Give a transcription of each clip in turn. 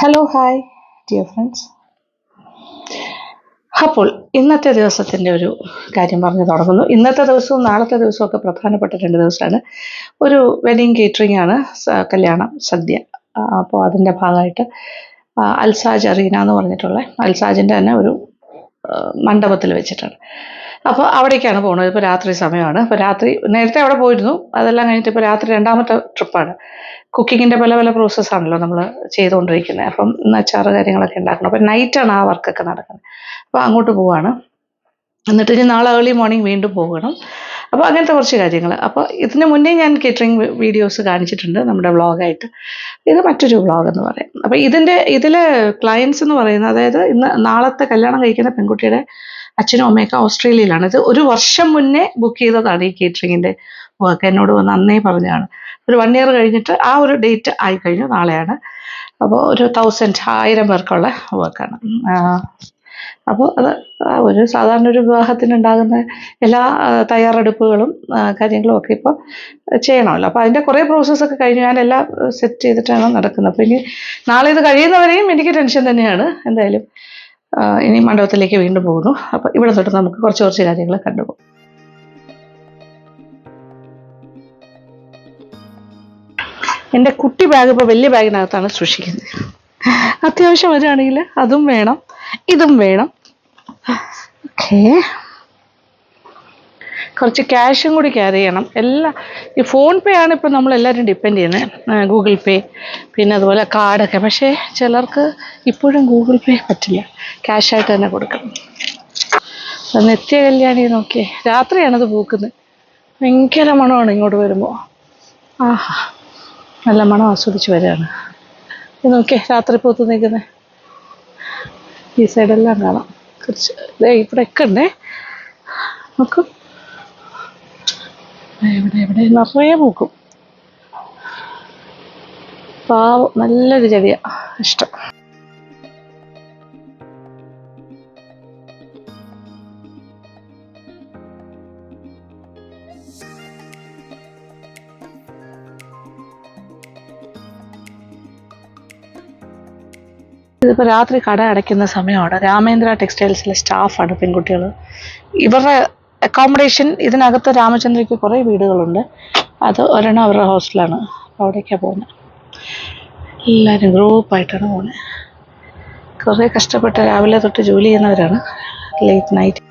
Hello hi dear friends. അപ്പോൾ ഇന്നത്തെ ദിവസത്തിൻ്റെ ഒരു കാര്യം പറഞ്ഞു തുടങ്ങുന്നു. ഇന്നത്തെ ദിവസവും നാളത്തെ ദിവസവും ഒക്കെ പ്രധാനപ്പെട്ട 2 ദിവസമാണ്. ഒരു വെഡിങ് കേറ്ററിംഗ് ആണ്, കല്യാണം സദ്യ. അപ്പോൾ അതിൻ്റെ ഭാഗമായിട്ട് അൽസാജ് അറീന എന്ന് പറഞ്ഞിട്ടുള്ള അൽസാജിൻ്റെ തന്നെ ഒരു മണ്ഡപത്തിൽ വെച്ചിട്ടാണ്. അപ്പോൾ അവിടേക്കാണ് പോകുന്നത്. ഇപ്പോൾ രാത്രി സമയമാണ്. ഇപ്പോൾ രാത്രി നേരത്തെ അവിടെ പോയിരുന്നു, അതെല്ലാം കഴിഞ്ഞിട്ട് ഇപ്പോൾ രാത്രി രണ്ടാമത്തെ ട്രിപ്പാണ്. കുക്കിങ്ങിൻ്റെ പല പല പ്രോസസ്സാണല്ലോ നമ്മൾ ചെയ്തുകൊണ്ടിരിക്കുന്നത്. അപ്പം ഇന്ന് അച്ചാറ് കാര്യങ്ങളൊക്കെ ഉണ്ടാക്കണം. അപ്പം നൈറ്റാണ് ആ വർക്കൊക്കെ നടക്കുന്നത്. അപ്പോൾ അങ്ങോട്ട് പോവാണ്. എന്നിട്ട് ഇനി നാളെ ഏർലി മോർണിംഗ് വീണ്ടും പോകണം. അപ്പോൾ അങ്ങനത്തെ കുറച്ച് കാര്യങ്ങൾ. അപ്പോൾ ഇതിന് മുന്നേ ഞാൻ കേറ്ററിംഗ് വീഡിയോസ് കാണിച്ചിട്ടുണ്ട് നമ്മുടെ വ്ളോഗായിട്ട്. ഇത് മറ്റൊരു വ്ളോഗ് എന്ന് പറയും. അപ്പോൾ ഇതിലെ ക്ലയൻസ് എന്ന് പറയുന്നത്, അതായത് നാളത്തെ കല്യാണം കഴിക്കുന്ന പെൺകുട്ടിയുടെ അച്ഛനും അമ്മയൊക്കെ ഓസ്ട്രേലിയയിലാണ്. ഇത് 1 വർഷം മുന്നേ ബുക്ക് ചെയ്തതാണ് ഈ കേറ്ററിങ്ങിൻ്റെ വർക്ക്. എന്നോട് വന്ന് അന്നേ പറഞ്ഞതാണ്. ഒരു 1 ഇയർ കഴിഞ്ഞിട്ട് ആ ഒരു ഡേറ്റ് ആയിക്കഴിഞ്ഞു, നാളെയാണ്. അപ്പോൾ ഒരു 1000 പേർക്കുള്ള വർക്കാണ്. അപ്പോൾ അത് ഒരു സാധാരണ ഒരു വിവാഹത്തിനുണ്ടാകുന്ന എല്ലാ തയ്യാറെടുപ്പുകളും കാര്യങ്ങളും ഒക്കെ ഇപ്പോൾ ചെയ്യണമല്ലോ. അപ്പോൾ അതിൻ്റെ കുറേ പ്രോസസ്സൊക്കെ കഴിഞ്ഞ് ഞാൻ എല്ലാം സെറ്റ് ചെയ്തിട്ടാണ് നടക്കുന്നത്. അപ്പോൾ ഇനി നാളെ ഇത് കഴിയുന്നവരെയും എനിക്ക് ടെൻഷൻ തന്നെയാണ്. എന്തായാലും ഇനി മണ്ഡപത്തിലേക്ക് വീണ്ടും പോകുന്നു. അപ്പോൾ ഇവിടെ തൊട്ട് നമുക്ക് കുറച്ച് കാര്യങ്ങൾ കണ്ടുപോകും. എൻ്റെ കുട്ടി ബാഗ് ഇപ്പോൾ വലിയ ബാഗിനകത്താണ് സൂക്ഷിക്കുന്നത്. അത്യാവശ്യം വരികയാണെങ്കിൽ അതും വേണം, ഇതും വേണം. ഓക്കെ, കുറച്ച് ക്യാഷും കൂടി ക്യാരി ചെയ്യണം. എല്ലാം ഈ ഫോൺ പേ ആണ് ഇപ്പോൾ നമ്മളെല്ലാവരും ഡിപ്പെൻഡ് ചെയ്യുന്നത്, ഗൂഗിൾ പേ, പിന്നെ അതുപോലെ കാർഡൊക്കെ. പക്ഷേ ചിലർക്ക് ഇപ്പോഴും ഗൂഗിൾ പേ പറ്റില്ല, ക്യാഷായിട്ട് തന്നെ കൊടുക്കണം. നിത്യ കല്യാണി നോക്കിയേ, രാത്രിയാണത് പൂക്കുന്നത്. ഭയങ്കര മണമാണ് ഇങ്ങോട്ട് വരുമ്പോൾ. ആഹാ, നല്ല മണം ആസ്വദിച്ച് വരികയാണ്. ഇത് നോക്കിയേ, രാത്രി പൂത്ത് നിൽക്കുന്നത്. ഈ സൈഡെല്ലാം കാണാം. കുറച്ച് ഇവിടെയൊക്കെ ഉണ്ടേ, നോക്കും. എവിടെ നിറയെ പൂക്കും. പാവം, നല്ലൊരു ചെടിയാണ്, ഇഷ്ടം. ഇതിപ്പോൾ രാത്രി കട അടയ്ക്കുന്ന സമയമാണ്. രാമേന്ദ്ര ടെക്സ്റ്റൈൽസിലെ സ്റ്റാഫാണ് പെൺകുട്ടികൾ. ഇവരുടെ അക്കോമഡേഷൻ ഇതിനകത്ത് രാമചന്ദ്രയ്ക്ക് കുറേ വീടുകളുണ്ട്. അത് ഒരെണ്ണം അവരുടെ ഹോസ്റ്റലാണ്. അപ്പോൾ അവിടേക്കാണ് പോകുന്നത്. എല്ലാവരും ഗ്രൂപ്പായിട്ടാണ് പോകുന്നത്. കുറേ കഷ്ടപ്പെട്ട് രാവിലെ തൊട്ട് ജോലി ചെയ്യുന്നവരാണ്. Late night.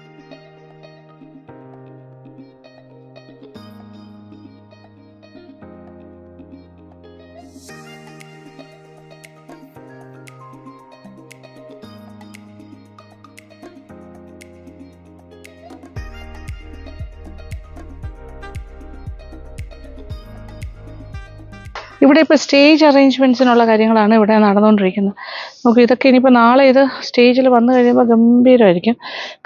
ഇവിടെ ഇപ്പോൾ സ്റ്റേജ് അറേഞ്ച്മെൻറ്റ്സിനുള്ള കാര്യങ്ങളാണ് ഇവിടെ നടന്നുകൊണ്ടിരിക്കുന്നത്. നമുക്ക് ഇതൊക്കെ ഇനിയിപ്പോൾ നാളെ ഇത് സ്റ്റേജിൽ വന്നു കഴിയുമ്പോൾ ഗംഭീരമായിരിക്കും.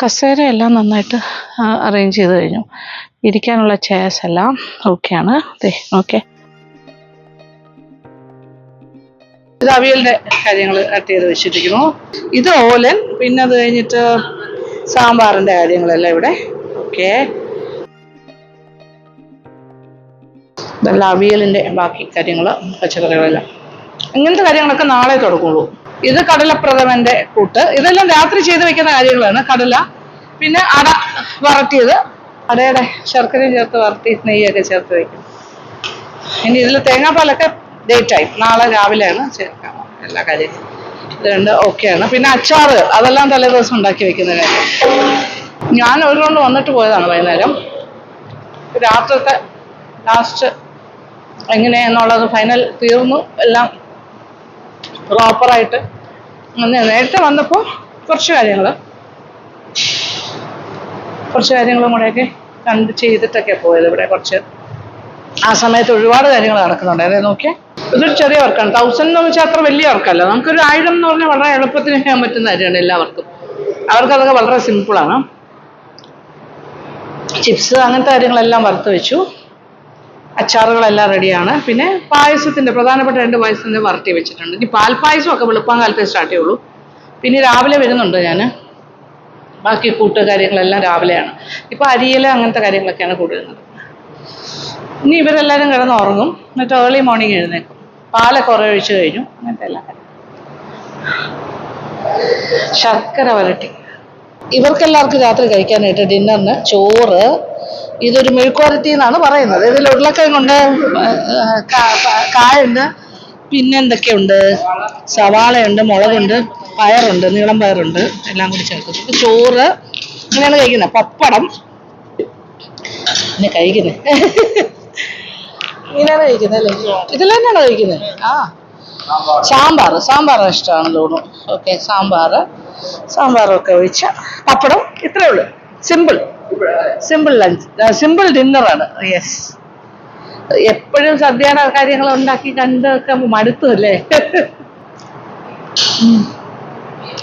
കസേരയെല്ലാം നന്നായിട്ട് അറേഞ്ച് ചെയ്ത് കഴിഞ്ഞു. ഇരിക്കാനുള്ള ചെയർസ് എല്ലാം ഓക്കെയാണ്. ഓക്കെ, ഇത് അവിയലിൻ്റെ കാര്യങ്ങൾ കട്ട് ചെയ്ത് വെച്ചിരിക്കുന്നു. ഇത് ഓലൻ, പിന്നെ അത് കഴിഞ്ഞിട്ട് സാമ്പാറിൻ്റെ കാര്യങ്ങളെല്ലാം ഇവിടെ. ഓക്കെ, ഇതെല്ലാം അവിയലിൻ്റെ ബാക്കി കാര്യങ്ങൾ, പച്ചക്കറികളെല്ലാം. ഇങ്ങനത്തെ കാര്യങ്ങളൊക്കെ നാളെ തുടങ്ങുള്ളൂ. ഇത് കടലപ്രഥമൻ്റെ കൂട്ട്. ഇതെല്ലാം രാത്രി ചെയ്ത് വെക്കുന്ന കാര്യങ്ങളാണ്. കടല, പിന്നെ അട വറട്ടിയത്, അടയുടെ ശർക്കരയും ചേർത്ത് വറട്ടി നെയ്യൊക്കെ ചേർത്ത് വയ്ക്കും. ഇനി ഇതിൽ തേങ്ങാപ്പാലൊക്കെ ഡേറ്റായി, നാളെ രാവിലെയാണ് ചേർക്കാം എല്ലാ കാര്യങ്ങളും. ഇതുകൊണ്ട് ഓക്കെയാണ്. പിന്നെ അച്ചാറ്, അതെല്ലാം തലേദിവസം ഉണ്ടാക്കി വെക്കുന്ന കാര്യം. ഞാൻ ഒരു റൗണ്ട് വന്നിട്ട് പോയതാണ് വൈകുന്നേരം. രാത്രിത്തെ ലാസ്റ്റ് എങ്ങനെയാണെന്നുള്ളത് ഫൈനൽ തീർന്നു. എല്ലാം പ്രോപ്പറായിട്ട് നേരത്തെ വന്നപ്പോൾ കുറച്ച് കാര്യങ്ങളും കൂടെയൊക്കെ കണ്ട് ചെയ്തിട്ടൊക്കെ പോയത്. ഇവിടെ കുറച്ച് ആ സമയത്ത് ഒരുപാട് കാര്യങ്ങൾ നടക്കുന്നുണ്ട്. അതായത് നോക്കിയാൽ ഇതൊരു ചെറിയ വർക്കാണ്. 1000 എന്ന് വെച്ചാൽ അത്ര വലിയ വർക്കല്ല. നമുക്കൊരു 1000 എന്ന് പറഞ്ഞാൽ വളരെ എളുപ്പത്തിന് ചെയ്യാൻ പറ്റുന്ന കാര്യമാണ് എല്ലാവർക്കും. അവർക്കതൊക്കെ വളരെ സിമ്പിളാണ്. ചിപ്സ് അങ്ങനത്തെ കാര്യങ്ങളെല്ലാം വറുത്ത് വെച്ചു. അച്ചാറുകളെല്ലാം റെഡിയാണ്. പിന്നെ പ്രധാനപ്പെട്ട 2 പായസത്തിൻ്റെ വറട്ടി വെച്ചിട്ടുണ്ട്. ഇനി പാൽപ്പായസമൊക്കെ വെളുപ്പാൻ കാലത്തെ സ്റ്റാർട്ട് ചെയ്യുള്ളൂ. പിന്നെ രാവിലെ വരുന്നുണ്ട് ഞാൻ. ബാക്കി കാര്യങ്ങളെല്ലാം രാവിലെയാണ്. ഇപ്പോൾ അരിയില അങ്ങനത്തെ കാര്യങ്ങളൊക്കെയാണ് കൂടുതൽ നടക്കുന്നത്. ഇനി ഇവരെല്ലാവരും കിടന്ന് ഉറങ്ങും. എന്നിട്ട് ഏർലി മോർണിംഗ് എഴുന്നേക്കും. പാലൊക്കെ ഒഴിച്ച് കഴിഞ്ഞു. അങ്ങനത്തെ എല്ലാ കാര്യങ്ങളും. ശർക്കര വരട്ടി. ഇവർക്കെല്ലാവർക്കും രാത്രി കഴിക്കാനായിട്ട് ഡിന്നറിന് ചോറ്. ഇതൊരു മെഴുക്കുവരട്ടി എന്നാണ് പറയുന്നത്. ഇതിൽ ഉരുളക്കിഴങ്ങുണ്ട്, കായുണ്ട്, പിന്നെ എന്തൊക്കെയുണ്ട്, സവാളയുണ്ട്, മുളകുണ്ട്, പയറുണ്ട്, നീളം പയറുണ്ട്, എല്ലാം കൂടി ചേർത്ത് ചോറ്. ഇങ്ങനെയാണ് കഴിക്കുന്നത്. പപ്പടം പിന്നെ കഴിക്കുന്നത് ഇങ്ങനെയാണ് കഴിക്കുന്നത് അല്ലേ? ഇതിൽ തന്നെയാണോ കഴിക്കുന്നത്? ആ, സാമ്പാർ ഇഷ്ടമാണെന്ന് തോന്നുന്നു. ഓക്കെ, സാമ്പാറൊക്കെ ഒഴിച്ച പപ്പടം. ഇത്രേ ഉള്ളൂ. സിമ്പിൾ ലഞ്ച്, സിമ്പിൾ ഡിന്നറാണ്. യെസ്, എപ്പോഴും സദ്യയുടെ കാര്യങ്ങൾ ഉണ്ടാക്കി കണ്ടൊക്കെ മടുത്തു അല്ലേ?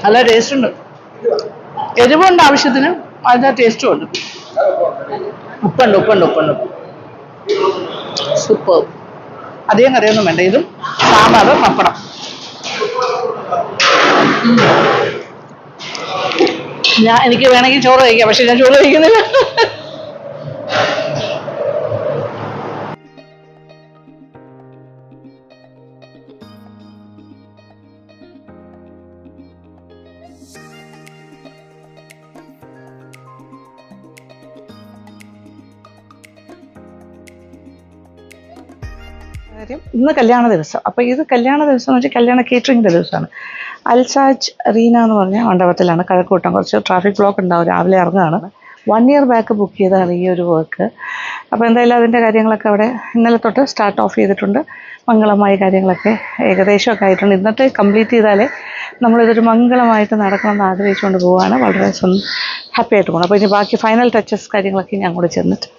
നല്ല ടേസ്റ്റ് ഉണ്ട്. എരിവുണ്ട് ആവശ്യത്തിന്, അതിൻ്റെ ടേസ്റ്റും ഉണ്ട്. ഉപ്പുണ്ട്. സൂപ്പർ. അധികം കറിയൊന്നും വേണ്ട. ഇതും സാമ്പാർ, പപ്പടം. എനിക്ക് വേണമെങ്കിൽ ചോറ് കഴിക്കാം, പക്ഷെ ഞാൻ ചോറ് കഴിക്കുന്നില്ല. ഇന്ന് കല്യാണ ദിവസം. അപ്പോൾ ഇത് കല്യാണ ദിവസം എന്ന് വെച്ചാൽ കല്യാണ കേറ്ററിങ്ങിൻ്റെ ദിവസമാണ്. അൽസാജ് റീന എന്ന് പറഞ്ഞ മണ്ഡപത്തിലാണ്. കഴക്കൂട്ടം. കുറച്ച് ട്രാഫിക് ബ്ലോക്ക് ഉണ്ടാവും. രാവിലെ ഇറങ്ങുകയാണ്. 1 year ബാക്ക് ബുക്ക് ചെയ്തതാണ് ഈ ഒരു വർക്ക്. അപ്പോൾ എന്തായാലും അതിൻ്റെ കാര്യങ്ങളൊക്കെ അവിടെ ഇന്നലെ തൊട്ട് സ്റ്റാർട്ട് ഓഫ് ചെയ്തിട്ടുണ്ട്. മംഗളമായ കാര്യങ്ങളൊക്കെ ഏകദേശമൊക്കെ ആയിട്ടുണ്ട്. ഇന്നത്തെ കംപ്ലീറ്റ് ചെയ്താലേ നമ്മളിതൊരു മംഗളമായിട്ട് നടക്കണമെന്ന് ആഗ്രഹിച്ചുകൊണ്ട് പോവുകയാണ്. വളരെ ഹാപ്പി ആയിട്ട് പോകണം. അപ്പോൾ ഇനി ബാക്കി ഫൈനൽ ടച്ചസ് കാര്യങ്ങളൊക്കെ ഞാൻ കൂടെ ചെന്നിട്ട്.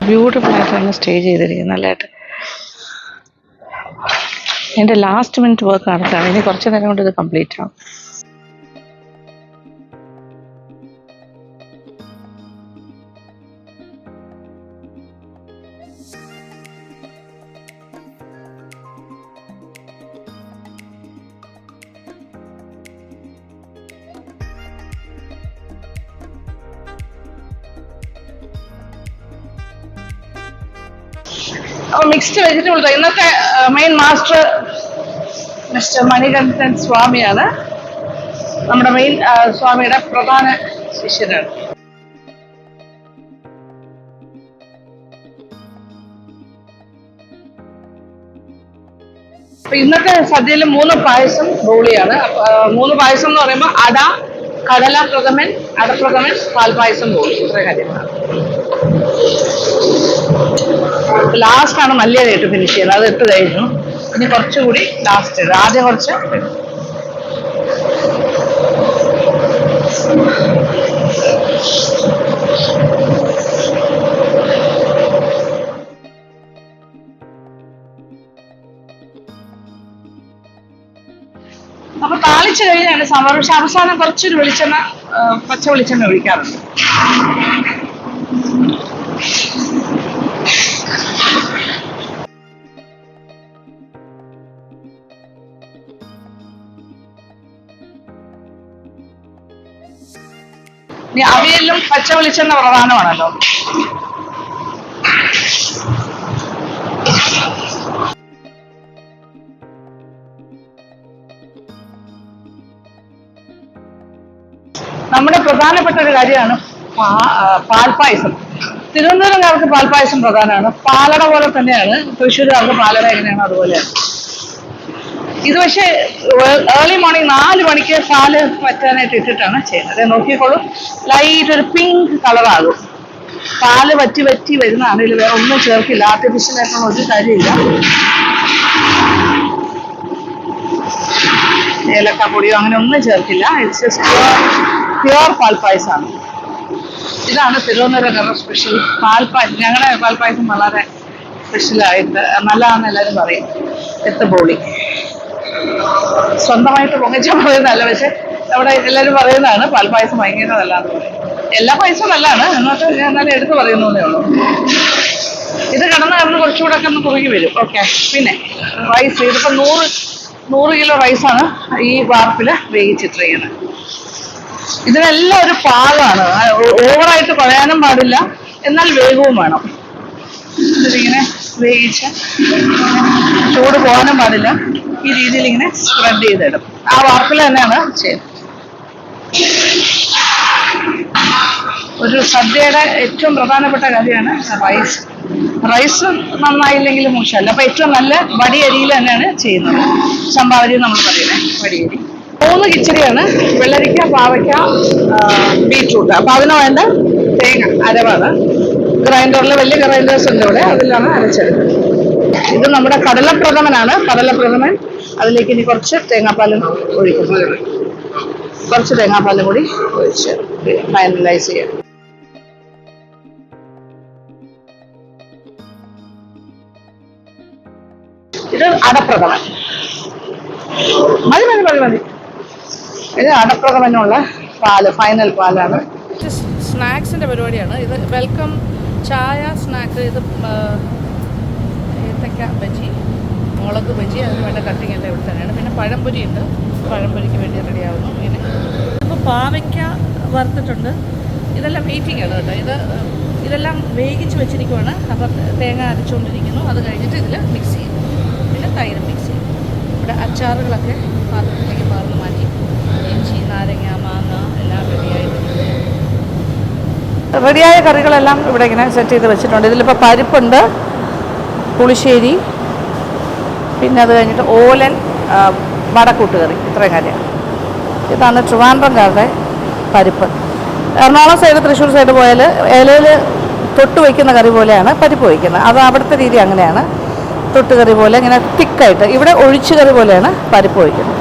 ബ്യൂട്ടിഫുൾ ആയിട്ടാണ് സ്റ്റേ ചെയ്തിരിക്കുന്നത്. നല്ലതായിട്ട്. എൻ്റെ ലാസ്റ്റ് മിനിറ്റ് വർക്ക് നടക്കുകയാണ്. ഇനി കുറച്ച് നേരം കൊണ്ട് ഇത് കംപ്ലീറ്റ് ആവും. അപ്പോൾ മിക്സ്ഡ് വെജിറ്റബിൾ. ഇന്നത്തെ മെയിൻ മാസ്റ്റർ മിസ്റ്റർ മണികണ്ഠൻ സ്വാമിയാണ്. നമ്മുടെ മെയിൻ സ്വാമിയുടെ പ്രധാന ശിഷ്യനാണ്. അപ്പൊ ഇന്നത്തെ സദ്യയിൽ 3 പായസം ബോളിയാണ്. 3 പായസം എന്ന് പറയുമ്പോൾ അട, കടല പ്രഥമൻ, അടപ്രഥമൻ, പാൽപായസം ബോളി. ഇത്ര കാര്യങ്ങളാണ്. ലാസ്റ്റാണ് മല്ലിയിലയിട്ട് ഫിനിഷ് ചെയ്യുന്നത്. അത് ഇട്ട് കഴിഞ്ഞു. ഇനി കുറച്ചുകൂടി ലാസ്റ്റ് ഇടുക. ആദ്യം കുറച്ച് അപ്പൊ താളിച്ച് കഴിഞ്ഞാണ് സാമ്പാർ. പക്ഷെ അവസാനം കുറച്ചൊരു വെളിച്ചെണ്ണ, പച്ച വെളിച്ചെണ്ണ ഒഴിക്കാറുണ്ട്. ഇനി അവിയലിലും പച്ച വെളിച്ചെണ്ണ പ്രധാനമാണല്ലോ. നമ്മുടെ പ്രധാനപ്പെട്ട ഒരു കാര്യമാണ് പാൽപ്പായസം. തിരുവനന്തപുരംകാർക്ക് പാൽപ്പായസം പ്രധാനമാണ്. പാലട പോലെ തന്നെയാണ് തൃശ്ശൂരുകാർക്ക് പാലട എങ്ങനെയാണോ അതുപോലെയാണ് ഇത്. പക്ഷേ ഏർലി മോർണിംഗ് 4 മണിക്ക് പാല് വറ്റാനായിട്ട് ഇട്ടിട്ടാണ് ചെയ്യുന്നത്. നോക്കിക്കോളൂ, ലൈറ്റ് ഒരു പിങ്ക് കളറാകും. പാല് വറ്റി വരുന്നതാണ്. ഇതിൽ വേറെ ഒന്നും ചേർക്കില്ല. ആർട്ടിഫിഷ്യലായിട്ടുള്ള ഒരു കാര്യമില്ല. ഏലക്കാപ്പൊടിയോ അങ്ങനെ ഒന്നും ചേർക്കില്ല. ഇറ്റ്സ് ജസ്റ്റ് പ്യുവർ പാൽപ്പായസമാണ്. ഇതാണ് തിരുവനന്തപുരം സ്പെഷ്യൽ പാൽപ്പായസം. ഞങ്ങളുടെ പാൽപ്പായസം വളരെ സ്പെഷ്യലായിട്ട് നല്ലതാണെന്ന് എല്ലാവരും പറയും. എത്തുപോളി സ്വന്തമായിട്ട് പൊങ്ങിച്ച പറയുന്നതല്ല, പക്ഷെ അവിടെ എല്ലാവരും പറയുന്നതാണ് പാൽപ്പായസം ഭയങ്കര നല്ലതാണെന്ന് പറയും. എല്ലാ പായസവും നല്ലതാണ്, എന്നിട്ട് ഞാൻ എന്നാലും എടുത്ത് പറയുന്നതേ ഉള്ളൂ. ഇത് കിടന്ന് കുറച്ചുകൂടെ ഒക്കെ ഒന്ന് കുറുകി വരും. ഓക്കെ. പിന്നെ റൈസ്, ഇതിപ്പോൾ 100 കിലോ റൈസാണ് ഈ വാർപ്പിൽ വേവിച്ചിട്ടിരിക്കുന്നത്. ഇതിനെല്ലാം ഒരു പാകമാണ്. ഓവറായിട്ട് കുഴയാനും പാടില്ല, എന്നാൽ വേഗവും വേണം. ഇതിലിങ്ങനെ വേവിച്ച് ചൂട് പോകാനും പാടില്ല. ഈ രീതിയിൽ ഇങ്ങനെ സ്പ്രെഡ് ചെയ്തിടും. ആ വാർപ്പിൽ തന്നെയാണ് ചെയ്യുന്നത്. ഒരു സദ്യയുടെ ഏറ്റവും പ്രധാനപ്പെട്ട കാര്യമാണ് റൈസ്. റൈസ് നന്നായില്ലെങ്കിൽ മോശമല്ല. അപ്പൊ ഏറ്റവും നല്ല വടിയരിയിൽ തന്നെയാണ് ചെയ്യുന്നത്. ചമ്പാവരി നമ്മൾ പറയുന്നത് വടിയരി. 3 കിച്ചടിയാണ്: വെള്ളരിക്ക, പാവയ്ക്ക, ബീറ്റ്റൂട്ട്. അപ്പൊ അതിന് വേണ്ട തേങ്ങ അരവാണ്. ഗ്രൈൻഡറിൽ വലിയ ഗ്രൈൻഡേഴ്സ് ഉണ്ട് ഇവിടെ, അതിലാണ് അരച്ചെടുക്കുന്നത്. ഇത് നമ്മുടെ കടലപ്രഥമനാണ്. കടലപ്രഥമൻ, അതിലേക്ക് ഇനി കുറച്ച് തേങ്ങാപ്പാലും ഒഴിക്കുന്നു. കുറച്ച് തേങ്ങാപ്പാലും കൂടി ഒഴിച്ച് ഫൈനലൈസ് ചെയ്യാം. ഇത് അടപ്രഥമൻ. മതി. ഇത് അടപ്രഥമനുള്ള പാല്, ഫൈനൽ പാലാണ്. സ്നാക്സിന്റെ പരിപാടിയാണ് ഇത്. വെൽക്കം ചായ സ്നാക്ക്. ഇത് ഏത്തക്ക ബജി, മുളക് ബജി, അതിന് വേണ്ട കട്ടിങ് എല്ലാം ഇവിടെ തന്നെയാണ്. പിന്നെ പഴംപൊരി ഉണ്ട്, പഴംപൊരിക്ക് വേണ്ടി റെഡിയാവുന്നു. ഇങ്ങനെ ഇപ്പോൾ പാവയ്ക്ക വറുത്തിട്ടുണ്ട്. ഇതെല്ലാം വെയിറ്റിംഗ് ആണ് കേട്ടോ. ഇതെല്ലാം വേവിച്ച് വെച്ചിരിക്കുവാണ്. അപ്പം തേങ്ങ അരച്ചുകൊണ്ടിരിക്കുന്നു. അത് കഴിഞ്ഞിട്ട് ഇതിൽ മിക്സ് ചെയ്യും. പിന്നെ തൈര് മിക്സ് ചെയ്യും. ഇവിടെ അച്ചാറുകളൊക്കെ പാത്രത്തിലേക്ക് പകർന്ന് മാറ്റി. ഇഞ്ചി, നാരങ്ങ, മാങ്ങ എല്ലാം റെഡിയായ കറികളെല്ലാം ഇവിടെ ഇങ്ങനെ സെറ്റ് ചെയ്ത് വെച്ചിട്ടുണ്ട്. ഇതിലിപ്പോൾ പരിപ്പുണ്ട്, പുളിശ്ശേരി, പിന്നെ അത് കഴിഞ്ഞിട്ട് ഓലൻ വടക്കൂട്ടുകറി. ഇത്രയും കാര്യമാണ്. ഇതാണ് ട്രിവാൻഡ്രംകാരുടെ പരിപ്പ്. എറണാകുളം സൈഡ്, തൃശ്ശൂർ സൈഡ് പോയാൽ ഇലയിൽ തൊട്ട് വയ്ക്കുന്ന കറി പോലെയാണ് പരിപ്പ് വയ്ക്കുന്നത്. അത് അവിടുത്തെ രീതി അങ്ങനെയാണ്. തൊട്ടുകറി പോലെ ഇങ്ങനെ തിക്കായിട്ട്. ഇവിടെ ഒഴിച്ചു കറി പോലെയാണ് പരിപ്പ് വയ്ക്കുന്നത്.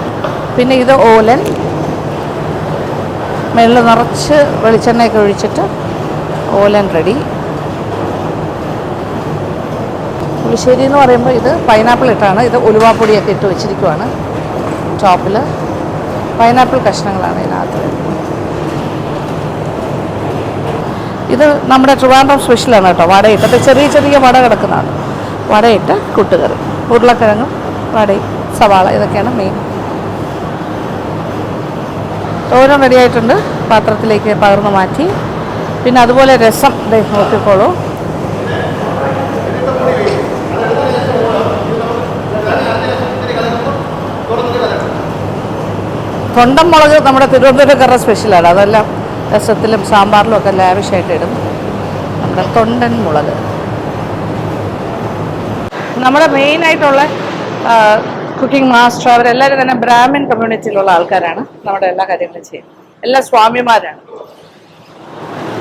പിന്നെ ഇത് ഓലൻ, മേളിൽ നിറച്ച് വെളിച്ചെണ്ണയൊക്കെ ഒഴിച്ചിട്ട് ഓലൻ റെഡി. പുളിശ്ശേരി എന്ന് പറയുമ്പോൾ ഇത് പൈനാപ്പിൾ ഇട്ടാണ്. ഇത് ഉലുവാപ്പൊടിയൊക്കെ ഇട്ട് വെച്ചിരിക്കുവാണ്. ടോപ്പിൽ പൈനാപ്പിൾ കഷ്ണങ്ങളാണ് ഇതിനകത്ത്. ഇത് നമ്മുടെ ട്രിവാൻഡ്രം സ്പെഷ്യലാണ് കേട്ടോ. വടയിട്ട് ചെറിയ ചെറിയ വട കിടക്കുന്നതാണ്. വടയിട്ട് കൂട്ടുകറി, ഉരുളക്കിഴങ്ങും വടയും സവാള, ഇതൊക്കെയാണ് മെയിൻ. തോരൻ റെഡി ആയിട്ടുണ്ട്. പാത്രത്തിലേക്ക് പകർന്നു മാറ്റി. പിന്നെ അതുപോലെ രസം നോക്കിക്കോളൂ. തൊണ്ടൻ മുളക് നമ്മുടെ തിരുവനന്തപുരക്കാരുടെ സ്പെഷ്യലാണ്. അതെല്ലാം രസത്തിലും സാമ്പാറിലും ഒക്കെ ലാവിഷായിട്ട് ഇടും. നമ്മുടെ തൊണ്ടൻ മുളക് നമ്മുടെ മെയിനായിട്ടുള്ള കുക്കിംഗ് മാസ്റ്റർ അവരെല്ലാവരും തന്നെ ബ്രാഹ്മിൻ കമ്മ്യൂണിറ്റിയിലുള്ള ആൾക്കാരാണ്. നമ്മുടെ എല്ലാ കാര്യങ്ങളും ചെയ്യും. എല്ലാ സ്വാമിമാരാണ്.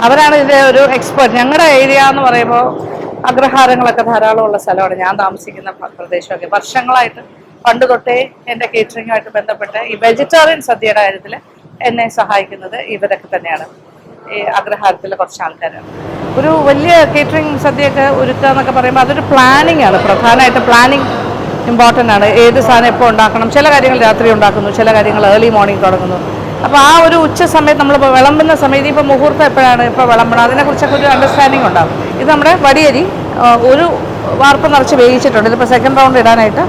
അവരാണ് ഇതിൻ്റെ ഒരു എക്സ്പേർട്ട്. ഞങ്ങളുടെ ഏരിയ എന്ന് പറയുമ്പോൾ അഗ്രഹാരങ്ങളൊക്കെ ധാരാളമുള്ള സ്ഥലമാണ്. ഞാൻ താമസിക്കുന്ന പ്രദേശമൊക്കെ വർഷങ്ങളായിട്ട് പണ്ട് തൊട്ടേ എൻ്റെ കേറ്ററിങ്ങുമായിട്ട് ബന്ധപ്പെട്ട് ഈ വെജിറ്റേറിയൻ സദ്യയുടെ കാര്യത്തിൽ എന്നെ സഹായിക്കുന്നത് ഇവരൊക്കെ തന്നെയാണ്. ഈ അഗ്രഹാരത്തിലെ കുറച്ച് ആൾക്കാരാണ്. ഒരു വലിയ കേറ്ററിംഗ് സദ്യയൊക്കെ ഒരുക്കുക എന്നൊക്കെ പറയുമ്പോൾ അതൊരു പ്ലാനിങ് ആണ്. പ്രധാനമായിട്ട് പ്ലാനിങ് ഇമ്പോർട്ടൻ്റ് ആണ്. ഏത് സാധനം എപ്പോൾ ഉണ്ടാക്കണം. ചില കാര്യങ്ങൾ രാത്രി ഉണ്ടാക്കുന്നു, ചില കാര്യങ്ങൾ ഏർലി മോർണിംഗ് തുടങ്ങുന്നു. അപ്പോൾ ആ ഒരു ഉച്ച സമയത്ത് നമ്മളിപ്പോൾ വിളമ്പുന്ന സമയത്ത് ഇപ്പോൾ മുഹൂർത്തം എപ്പോഴാണ്, ഇപ്പോൾ വിളമ്പണം, അതിനെക്കുറിച്ചൊക്കെ ഒരു അണ്ടർസ്റ്റാൻഡിങ് ഉണ്ടാകും. ഇത് നമ്മുടെ വടിയരി ഒരു വാർപ്പ് നിറച്ച് വേവിച്ചിട്ടുണ്ട്. ഇതിപ്പോൾ സെക്കൻഡ് റൗണ്ട് ഇടാനായിട്ട്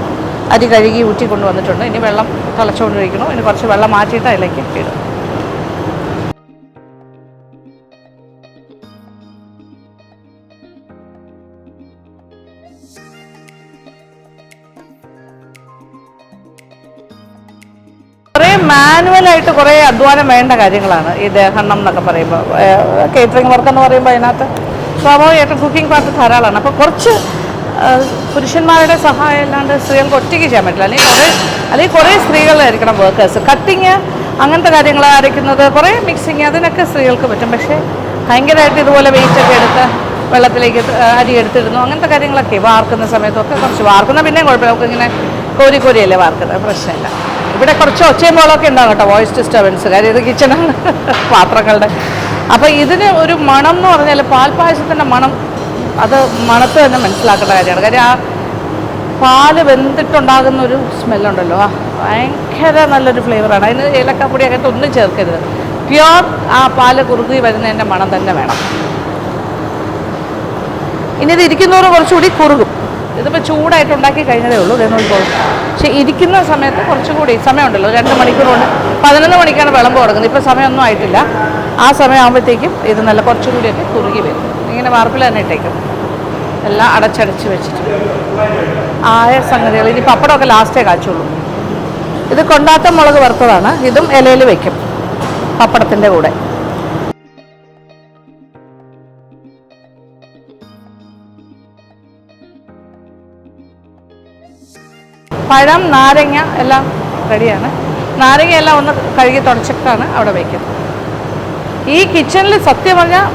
അരി കഴുകി ഊറ്റി കൊണ്ടുവന്നിട്ടുണ്ട്. ഇനി വെള്ളം തിളച്ചുകൊണ്ടിരിക്കുന്നു. ഇനി കുറച്ച് വെള്ളം മാറ്റിയിട്ട് അതിലേക്ക് ഇടും. കുറേ മാനുവലായിട്ട് കുറേ അധ്വാനം വേണ്ട കാര്യങ്ങളാണ് ഈ ദേഹണ്ണം എന്നൊക്കെ പറയുമ്പോൾ. കേറ്ററിംഗ് വർക്ക് എന്ന് പറയുമ്പോൾ അതിനകത്ത് സ്വാഭാവികമായിട്ടും കുക്കിംഗ് പാർട്ട് ധാരാളമാണ്. അപ്പോൾ കുറച്ച് പുരുഷന്മാരുടെ സഹായം അല്ലാണ്ട് സ്ത്രീകൾക്ക് ഒറ്റയ്ക്ക് ചെയ്യാൻ പറ്റില്ല. അല്ലെങ്കിൽ കുറേ സ്ത്രീകളായിരിക്കണം വർക്കേഴ്സ്. കട്ടിങ് അങ്ങനത്തെ കാര്യങ്ങൾ അരയ്ക്കുന്നത്, കുറേ മിക്സിങ്, അതിനൊക്കെ സ്ത്രീകൾക്ക് പറ്റും. പക്ഷേ ഭയങ്കരമായിട്ട് ഇതുപോലെ വെയിറ്റൊക്കെ എടുത്ത് വെള്ളത്തിലേക്ക് അരി എടുത്തിടുന്നു, അങ്ങനത്തെ കാര്യങ്ങളൊക്കെ വാർക്കുന്ന സമയത്തൊക്കെ കുറച്ച് വാർക്കുന്ന പിന്നെയും കുഴപ്പമില്ല. നമുക്ക് ഇങ്ങനെ കോരി കോരിയല്ലേ വാർക്കുന്നത്, പ്രശ്നമില്ല. ഇവിടെ കുറച്ച് ഒച്ചയും ബോളൊക്കെ ഉണ്ടാകും കേട്ടോ, വോയിസ് ഡിസ്റ്റർബൻസ്. കാര്യം ഇത് കിച്ചണാണ് പാത്രങ്ങളുടെ. അപ്പോൾ ഇതിന് ഒരു മണം എന്ന് പറഞ്ഞാൽ പാൽപ്പായസത്തിൻ്റെ മണം, അത് മണത്ത് തന്നെ മനസ്സിലാക്കേണ്ട കാര്യമാണ്. കാര്യം ആ പാല് വെന്തിട്ടുണ്ടാകുന്ന ഒരു സ്മെല്ലുണ്ടല്ലോ, ഭയങ്കര നല്ലൊരു ഫ്ലേവറാണ്. അതിന് ഏലക്കാപ്പൊടി അങ്ങനത്തെ ഒന്നും ചേർക്കരുത്. പ്യുവർ ആ പാല് കുറുകി വരുന്നതിൻ്റെ മണം തന്നെ വേണം. ഇനി ഇത് ഇരിക്കുന്നവർ കുറച്ചുകൂടി കുറുകും. ഇതിപ്പോൾ ചൂടായിട്ട് ഉണ്ടാക്കി കഴിഞ്ഞതേ ഉള്ളൂ, ഇതെന്നോട് പോകും. പക്ഷേ ഇരിക്കുന്ന സമയത്ത് കുറച്ചുകൂടി സമയമുണ്ടല്ലോ, 2 മണിക്കൂർ കൊണ്ട് 11 മണിക്കാണ് വിളമ്പ് തുടങ്ങുന്നത്. ഇപ്പോൾ സമയമൊന്നും ആയിട്ടില്ല. ആ സമയമാകുമ്പോഴത്തേക്കും ഇത് നല്ല കുറച്ചുകൂടിയൊക്കെ കുറുകി വരും. ഇങ്ങനെ വാർപ്പിൽ തന്നെ ഇട്ടേക്കും, എല്ലാം അടച്ചടച്ച് വെച്ചിട്ട് ആയ സംഗതികൾ. ഇനി പപ്പടമൊക്കെ ലാസ്റ്റേ കാച്ചുള്ളൂ. ഇത് കൊണ്ടാട്ടം മുളക് വറുത്തതാണ്. ഇതും ഇലയിൽ വെക്കും പപ്പടത്തിൻ്റെ കൂടെ. പഴം, നാരങ്ങ എല്ലാം റെഡിയാണ്. നാരങ്ങ എല്ലാം ഒന്ന് കഴുകി തുടച്ചിട്ടാണ് അവിടെ വയ്ക്കുന്നത്. ഈ കിച്ചണിൽ സത്യം പറഞ്ഞാൽ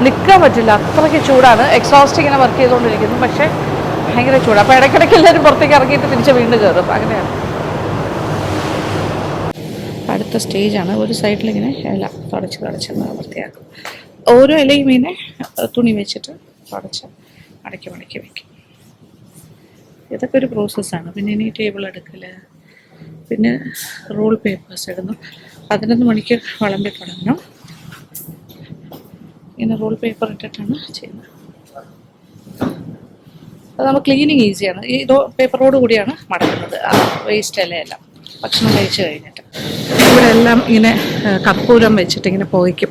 നിൽക്കാൻ പറ്റില്ല, അത്രയ്ക്ക് ചൂടാണ്. എക്സോസ്റ്റ് ഇങ്ങനെ വർക്ക് ചെയ്തുകൊണ്ടിരിക്കുന്നു, പക്ഷേ ഭയങ്കര ചൂടാണ്. അപ്പോൾ ഇടയ്ക്കിടയ്ക്ക് എല്ലാവരും പുറത്തേക്ക് ഇറങ്ങിയിട്ട് തിരിച്ച് വീണ്ടും കയറും, അങ്ങനെയാണ്. അടുത്ത സ്റ്റേജാണ്. ഒരു സൈഡിലിങ്ങനെ ഇല തുടച്ച് വൃത്തിയാക്കും. ഓരോ ഇലയും ഇങ്ങനെ തുണി വെച്ചിട്ട് തുടച്ച് മടക്കി വയ്ക്കും. ഇതൊക്കെ ഒരു പ്രോസസ്സാണ്. പിന്നെ ഇനി ടേബിൾ എടുക്കൽ, പിന്നെ റോൾ പേപ്പേഴ്സ് ഇടുന്നു. 11 മണിക്ക് വിളമ്പി തുടങ്ങണം. ഇങ്ങനെ റോൾ പേപ്പർ ഇട്ടിട്ടാണ് ചെയ്യുന്നത്. അത് നമ്മൾ ക്ലീനിങ് ഈസിയാണ്. ഈ പേപ്പറോട് കൂടിയാണ് മടക്കുന്നത് വേസ്റ്റ് ഇലയെല്ലാം ഭക്ഷണം കഴിച്ച് കഴിഞ്ഞിട്ട്. ഇവിടെ എല്ലാം ഇങ്ങനെ കർപ്പൂരം വെച്ചിട്ട് ഇങ്ങനെ പുകയ്ക്കും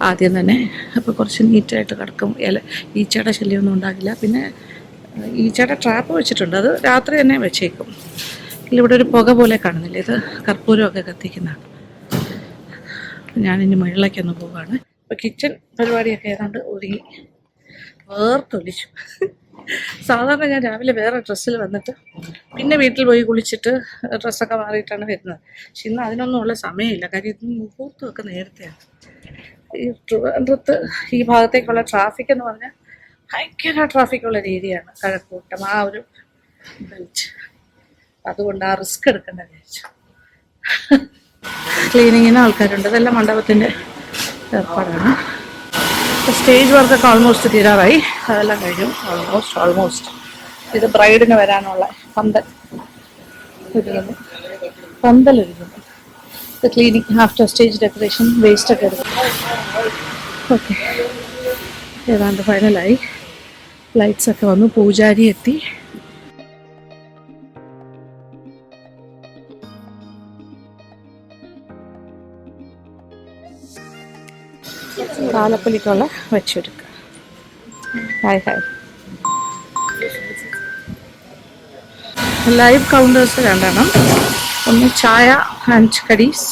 ആദ്യം തന്നെ. അപ്പോൾ കുറച്ച് നീറ്റായിട്ട് കിടക്കും. ഈച്ചയുടെ ശല്യമൊന്നും ഉണ്ടാകില്ല. പിന്നെ ഈച്ചയുടെ ട്രാപ്പ് വെച്ചിട്ടുണ്ട്, അത് രാത്രി തന്നെ വെച്ചേക്കും. ഇവിടെ ഒരു പുക പോലെ കാണുന്നില്ല, ഇത് കർപ്പൂരമൊക്കെ കത്തിക്കുന്നതാണ്. ഞാനിനി മുകളിലേക്കൊന്ന് പോവുകയാണ്. ഇപ്പോൾ കിച്ചൺ പരിപാടിയൊക്കെ ഏതാണ്ട് ഒരുങ്ങി വേർത്തൊലിച്ചു. സാധാരണ ഞാൻ രാവിലെ വേറെ ഡ്രസ്സിൽ വന്നിട്ട് പിന്നെ വീട്ടിൽ പോയി കുളിച്ചിട്ട് ഡ്രസ്സൊക്കെ മാറിയിട്ടാണ് വരുന്നത്. പക്ഷെ ഇന്ന് അതിനൊന്നുമുള്ള സമയമില്ല. കാര്യം ഇത് മുഹൂർത്തമൊക്കെ നേരത്തെയാണ്. ഈ ട്രിവാൻഡ്രത്ത് ഈ ഭാഗത്തേക്കുള്ള ട്രാഫിക് എന്ന് പറഞ്ഞാൽ ഭയങ്കര ട്രാഫിക്കുള്ള ഏരിയയാണ് കഴക്കൂട്ടം, ആ ഒരു ബെൽറ്റ്. അതുകൊണ്ട് ആ റിസ്ക് എടുക്കേണ്ട വിചാരിച്ചു. ക്ലീനിങ്ങിന് ആൾക്കാരുണ്ട്. ഇതെല്ലാം മണ്ഡപത്തിൻ്റെ ഏർപ്പാടാണ്. സ്റ്റേജ് വർക്കൊക്കെ ഓൾമോസ്റ്റ് തീരാറായി. അതെല്ലാം കഴിഞ്ഞു. ഓൾമോസ്റ്റ് ഇത് ബ്രൈഡിന് വരാനുള്ള പന്തലൊരുങ്ങുന്നു. ഇത് ക്ലീനിങ് ആഫ്റ്റർ സ്റ്റേജ് ഡെക്കറേഷൻ, വേസ്റ്റൊക്കെ എടുക്കും. ഓക്കെ, ഏതാണ്ട് ഫൈനലായി. ലൈറ്റ്സൊക്കെ വന്നു, പൂജാരി എത്തി. താലപ്പൊലിക്കുള്ള വെച്ചെടുക്കുക. Hi hi. ലൈവ് കൗണ്ടേഴ്സ് 2 ഒന്ന് ചായ ആൻഡ് കടീസ്,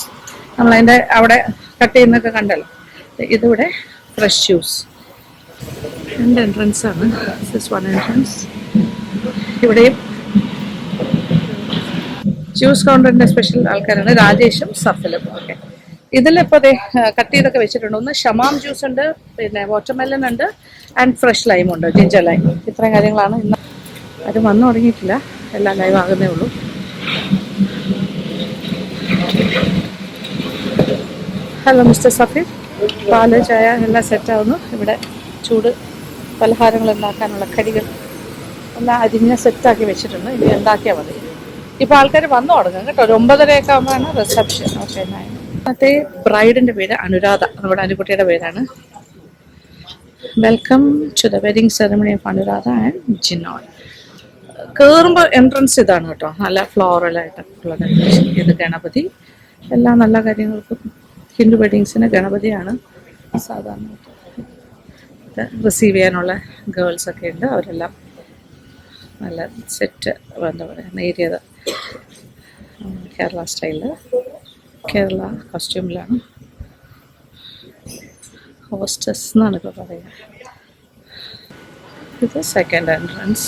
നമ്മളതിൻ്റെ അവിടെ കട്ട് ചെയ്യുന്നൊക്കെ കണ്ടല്ലോ. ഇതിവിടെ ഫ്രഷ് ജ്യൂസ്. 2 എൻട്രൻസാണ്. This 1 entrance. ഇവിടെയും ജ്യൂസ് കൗണ്ടറിൻ്റെ സ്പെഷ്യൽ ആൾക്കാരാണ്, രാജേഷും സഫലും. ഓക്കെ, ഇതിലിപ്പോൾ അതെ കട്ട് ചെയ്തൊക്കെ വെച്ചിട്ടുണ്ട്. ഒന്ന് ഷമാം ജ്യൂസ് ഉണ്ട്, പിന്നെ വാട്ടർമെലൺ ഉണ്ട്, ആൻഡ് ഫ്രഷ് ലൈം ഉണ്ട്, ജിഞ്ചർ ലൈം. ഇത്രയും കാര്യങ്ങളാണ് ഇന്ന്. അത് വന്നു തുടങ്ങിയിട്ടില്ല, എല്ലാം ലൈവ് ആകുന്നേ ഉള്ളൂ. Hello mister Safeer. പാല്, ചായ എല്ലാം സെറ്റാവുന്നു. ഇവിടെ ചൂട് പലഹാരങ്ങൾ ഉണ്ടാക്കാനുള്ള കടികൾ എല്ലാം അരിഞ്ഞ് സെറ്റാക്കി വെച്ചിട്ടുണ്ട്. ഇനി ഉണ്ടാക്കിയാൽ മതി. ഇപ്പോൾ ആൾക്കാർ വന്നു തുടങ്ങും കേട്ടോ. ഒരു 9:30 ആകുമ്പോഴാണ് റിസപ്ഷൻ. ഓക്കെ, മറ്റേ ബ്രൈഡിൻ്റെ പേര് അനുരാധ, നമ്മുടെ അനുകുട്ടിയുടെ പേരാണ്. Welcome to the wedding ceremony of Anuradha and Jinoy. കയറുമ്പോൾ എൻട്രൻസ് ഇതാണ് കേട്ടോ, നല്ല ഫ്ലോറലായിട്ടുള്ള ഡെക്കറേഷൻ. ഇത് ഗണപതി. എല്ലാ നല്ല കാര്യങ്ങൾക്കും ഹിന്ദു വെഡിങ്സിന് ഗണപതിയാണ് സാധാരണ. ഇത് റിസീവ് ചെയ്യാനുള്ള ഗേൾസൊക്കെ ഉണ്ട്, അവരെല്ലാം നല്ല സെറ്റ്, എന്താ പറയുക, നേരിയത് കേരള സ്റ്റൈലിൽ, കേരള കോസ്റ്റ്യൂമിലാണ്. ഹോസ്റ്റസ് എന്നാണ് ഇപ്പോൾ പറയുക. ഇത് സെക്കൻഡ് എൻട്രൻസ്.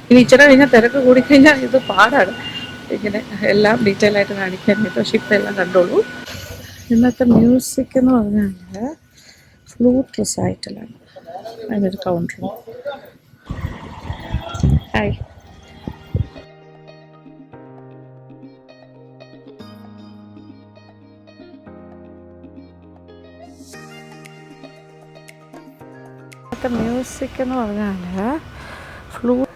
ഇനി ഇച്ചിരി കഴിഞ്ഞാൽ തിരക്ക് കൂടിക്കഴിഞ്ഞാൽ ഇത് പാടാണ് ഇങ്ങനെ എല്ലാം ഡീറ്റെയിൽ ആയിട്ട് കാണിക്കാനായിട്ട്. പക്ഷെ ഇപ്പം എല്ലാം കണ്ടോളൂ. ഇന്നത്തെ മ്യൂസിക് എന്ന് പറഞ്ഞാൽ ഫ്ലൂട്ട് റിസൈറ്റലാണ്. അതിനൊരു കൗണ്ടറും. ഹായ്, ഇവിടുത്തെ മ്യൂസിക് എന്ന് പറഞ്ഞാൽ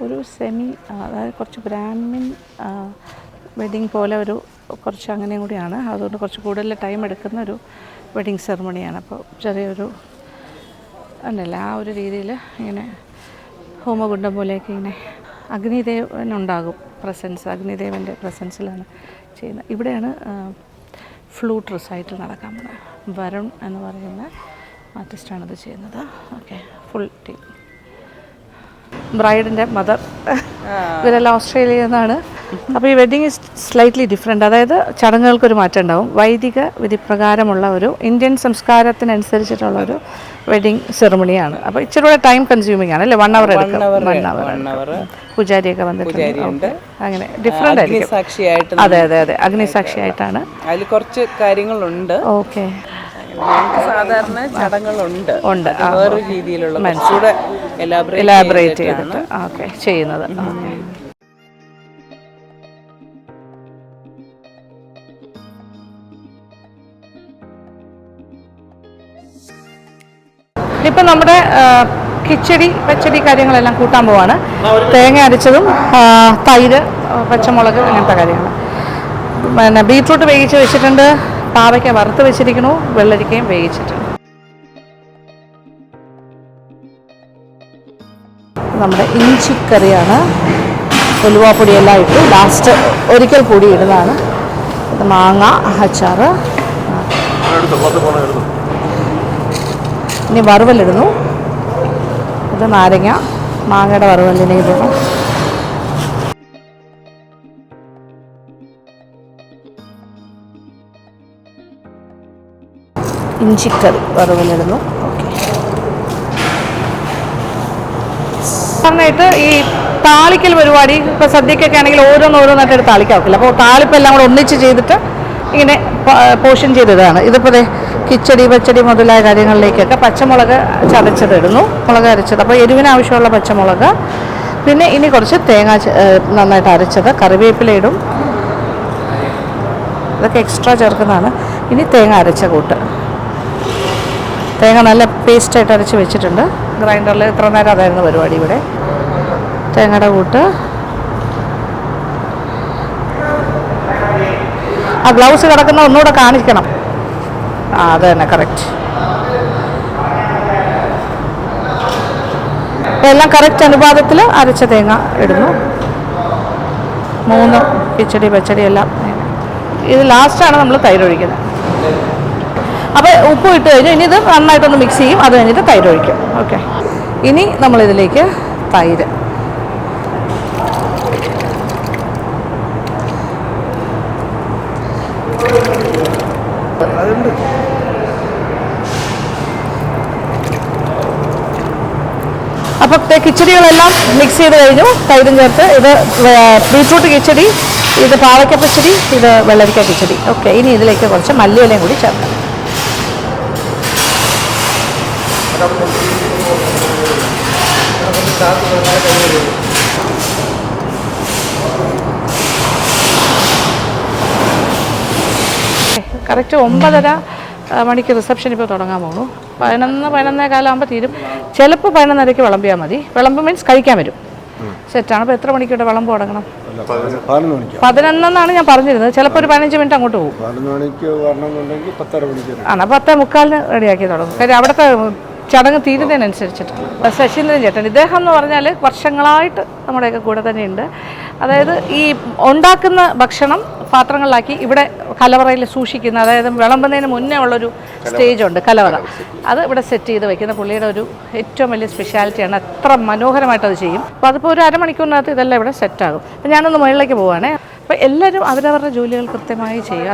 ഒരു സെമി, അതായത് കുറച്ച് ബ്രാഹ്മിൻ വെഡിങ് പോലെ ഒരു കുറച്ച് അങ്ങനെയും കൂടിയാണ്. അതുകൊണ്ട് കുറച്ച് കൂടുതൽ ടൈം എടുക്കുന്ന ഒരു വെഡിങ് സെറമണിയാണ്. അപ്പോൾ ചെറിയൊരു ഉണ്ടല്ലോ ആ ഒരു രീതിയിൽ ഇങ്ങനെ ഹോമകുണ്ഡം പോലെയൊക്കെ ഇങ്ങനെ അഗ്നിദേവനുണ്ടാകും പ്രസൻസ്, അഗ്നിദേവൻ്റെ പ്രസൻസിലാണ് ചെയ്യുന്നത്. ഇവിടെയാണ് ഫ്ലൂട്ട് റിസൈറ്റൽ നടക്കാൻ പോകുന്നത്. വരുൺ എന്ന് പറയുന്ന ആർട്ടിസ്റ്റാണിത് ചെയ്യുന്നത്. Okay, full team. ബ്രൈഡിൻ്റെ മദർ ഇവരെല്ലാം ഓസ്ട്രേലിയയിൽ നിന്നാണ്. അപ്പോൾ ഈ വെഡ്ഡിങ് ഈസ് സ്ലൈറ്റ്ലി ഡിഫറെൻ്റ്. അതായത് ചടങ്ങുകൾക്കൊരു മാറ്റം ഉണ്ടാവും. വൈദിക വിധിപ്രകാരമുള്ള ഒരു ഇന്ത്യൻ സംസ്കാരത്തിനനുസരിച്ചിട്ടുള്ള ഒരു വെഡ്ഡിങ് സെറമണിയാണ്. അപ്പോൾ ഇച്ചിരി കൂടെ ടൈം കൺസ്യൂമിംഗ് ആണ് അല്ലേ? 1 hour എടുക്കും. 1 hour പൂജാരിയൊക്കെ വന്നിട്ടുണ്ട്. അങ്ങനെ ഡിഫറെൻ്റ് ആയിരിക്കും. അതെ അതെ അതെ, അഗ്നിസാക്ഷിയായിട്ടാണ്. അതിൽ കുറച്ച് കാര്യങ്ങളുണ്ട്. ഓക്കെ, സാധാരണ ചടങ്ങുകളുണ്ട്, വേറെ രീതിയിലുള്ള എലാബറേറ്റ് ചെയ്തിട്ട് ഓക്കെ ചെയ്യുന്നത്. ഇപ്പം നമ്മുടെ കിച്ചടി പച്ചടി കാര്യങ്ങളെല്ലാം കൂട്ടാൻ പോവാണ്. തേങ്ങ അരച്ചതും തൈര്, പച്ചമുളക്, അങ്ങനത്തെ കാര്യങ്ങൾ. പിന്നെ ബീട്രൂട്ട് വേവിച്ച് വെച്ചിട്ടുണ്ട്, പാവയ്ക്ക വറുത്ത് വെച്ചിരിക്കുന്നു, വെള്ളരിക്കയും വേവിച്ചിട്ടുണ്ട്. നമ്മുടെ ഇഞ്ചിക്കറിയാണ്. ഉലുവാപ്പൊടിയെല്ലാം ഇട്ടു, ലാസ്റ്റ് ഒരിക്കൽ കൂടി ഇടുന്നതാണ്. ഇത് മാങ്ങ അച്ചാറ്. ഇനി വറുവലിടുന്നു. ഇത് നാരങ്ങ, മാങ്ങയുടെ വറുവലിനെ ഇടണം. ഇഞ്ചിക്കറി വറുവലിടുന്നു. ഓക്കെ, സാധാരണയായിട്ട് ഈ താളിക്കൽ പരിപാടി ഇപ്പോൾ സദ്യക്കൊക്കെ ആണെങ്കിൽ ഓരോന്നായിട്ട് എടുത്ത് താളിക്കാൻ വെക്കില്ല. അപ്പോൾ താളിപ്പെല്ലാം കൂടെ ഒന്നിച്ച് ചെയ്തിട്ട് ഇങ്ങനെ പോഷൻ ചെയ്തിടാണ്. ഇതിപ്പോൾ കിച്ചടി പച്ചടി മുതലായ കാര്യങ്ങളിലേക്കൊക്കെ പച്ചമുളക് ചതച്ചതിടുന്നു, മുളക് അരച്ചത്. അപ്പോൾ എരിവിന് ആവശ്യമുള്ള പച്ചമുളക്, പിന്നെ ഇനി കുറച്ച് തേങ്ങ നന്നായിട്ട് അരച്ചത്, കറിവേപ്പില ഇടും. ഇതൊക്കെ എക്സ്ട്രാ ചേർക്കുന്നതാണ്. ഇനി തേങ്ങ അരച്ച കൂട്ട്, തേങ്ങ നല്ല പേസ്റ്റായിട്ട് അരച്ച് വെച്ചിട്ടുണ്ട് ഗ്രൈൻഡറിൽ. ഇത്ര നേരം അതായിരുന്നു പരിപാടി. ഇവിടെ തേങ്ങയുടെ കൂട്ട്. ആ ഗ്ലൗസ് കിടക്കുന്ന ഒന്നുകൂടെ കാണിക്കണം. അത് തന്നെ, കറക്റ്റ്. അപ്പോൾ എല്ലാം കറക്റ്റ് അനുപാതത്തിൽ അരച്ച തേങ്ങ ഇടുന്നു. 3 കിച്ചടി പച്ചടി എല്ലാം. ഇത് ലാസ്റ്റാണ് നമ്മൾ തൈര് ഒഴിക്കുന്നത്. അപ്പോൾ ഉപ്പ് ഇട്ട് കഴിഞ്ഞു. ഇനി ഇത് നന്നായിട്ടൊന്ന് മിക്സ് ചെയ്യും. അത് കഴിഞ്ഞിട്ട് തൈര് ഒഴിക്കും. ഓക്കെ, ഇനി നമ്മളിതിലേക്ക് തൈര്. അപ്പോൾ കിച്ചടികളെല്ലാം മിക്സ് ചെയ്ത് കഴിഞ്ഞു, തൈരും ചേർത്ത്. ഇത് ബീട്രൂട്ട് കിച്ചടി, ഇത് പാവയ്ക്ക പച്ചടി, ഇത് വെള്ളരിക്ക കിച്ചടി. ഓക്കെ, ഇനി ഇതിലേക്ക് കുറച്ച് മല്ലിയിലയും കൂടി ചേർക്കാം. കറക്റ്റ് 9:30 മണിക്ക് റിസപ്ഷൻ ഇപ്പോൾ തുടങ്ങാൻ പോകുന്നു. 11 ആകുമ്പോൾ തീരും. ചിലപ്പോൾ 11:30 വിളമ്പിയാൽ മതി. വിളമ്പ് മീൻസ് കഴിക്കാൻ വരും. സെറ്റാണ്. അപ്പോൾ എത്ര മണിക്കൂടെ വിളമ്പ് തുടങ്ങണം? 11 ഞാൻ പറഞ്ഞിരുന്നത്. ചിലപ്പോൾ ഒരു 15 മിനിറ്റ് അങ്ങോട്ട് പോകും. ആണ്, 10:45 റെഡിയാക്കി തുടങ്ങും. കാര്യം അവിടുത്തെ ചടങ്ങ് തീരുന്നതിനനുസരിച്ചിട്ട്. ശശീന്ദ്രൻ ചേട്ടൻ, ഇദ്ദേഹം എന്ന് പറഞ്ഞാൽ വർഷങ്ങളായിട്ട് നമ്മുടെയൊക്കെ കൂടെ തന്നെയുണ്ട്. അതായത് ഈ ഉണ്ടാക്കുന്ന ഭക്ഷണം പാത്രങ്ങളിലാക്കി ഇവിടെ കലവറയിൽ സൂക്ഷിക്കുന്ന, അതായത് വിളമ്പുന്നതിന് മുന്നേ ഉള്ളൊരു സ്റ്റേജുണ്ട്, കലവറ. അത് ഇവിടെ സെറ്റ് ചെയ്ത് വയ്ക്കുന്ന പുള്ളിയുടെ ഒരു ഏറ്റവും വലിയ സ്പെഷ്യാലിറ്റിയാണ്. അത്ര മനോഹരമായിട്ട് അത് ചെയ്യും. അപ്പോൾ അതിപ്പോൾ ഒരു അരമണിക്കൂറിനകത്ത് ഇതെല്ലാം ഇവിടെ സെറ്റാകും. അപ്പോൾ ഞാനൊന്ന് മുകളിലേക്ക് പോവുകയാണേ. അപ്പോൾ എല്ലാവരും അവരവരുടെ ജോലികൾ കൃത്യമായി ചെയ്യും.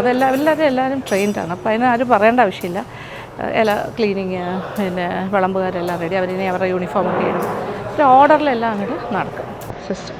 എല്ലാവരും ട്രെയിൻഡാണ്. അപ്പോൾ അതിന് ആരും പറയേണ്ട ആവശ്യമില്ല. ക്ലീനിങ്, പിന്നെ വിളമ്പുകാരെല്ലാം റെഡി. അവരിനി അവരുടെ യൂണിഫോമൊക്കെ ഇടും. ഒരു ഓർഡറിലെല്ലാം അങ്ങോട്ട് നടക്കും സിസ്റ്റം.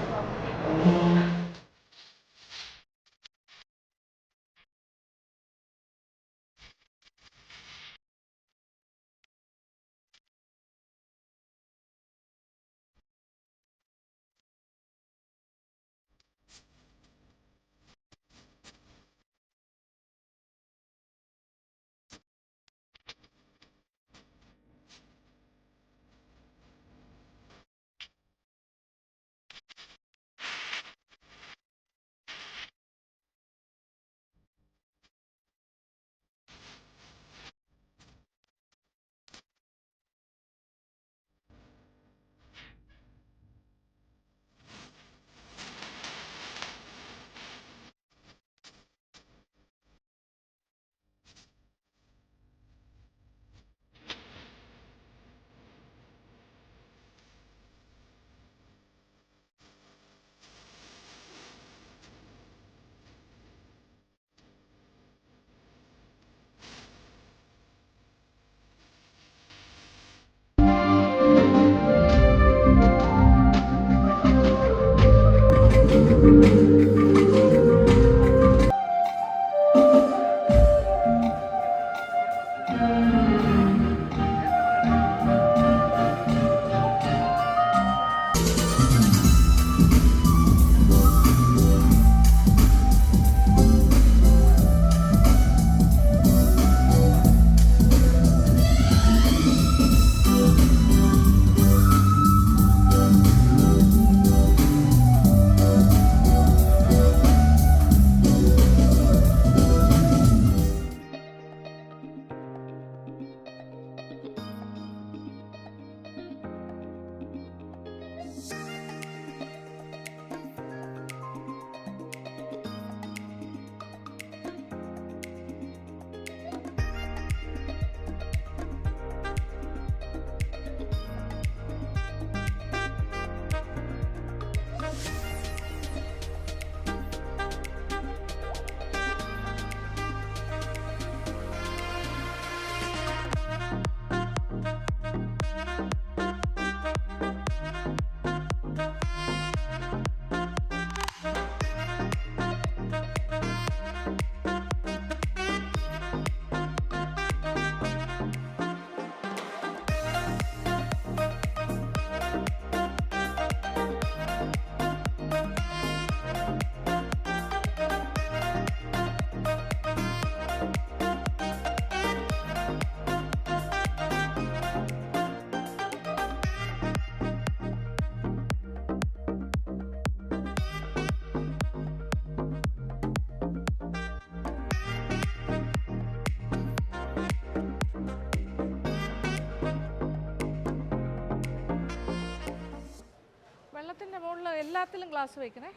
വെള്ളത്തിൻ്റെ മുകളിൽ എല്ലാത്തിലും ഗ്ലാസ് വയ്ക്കണേ.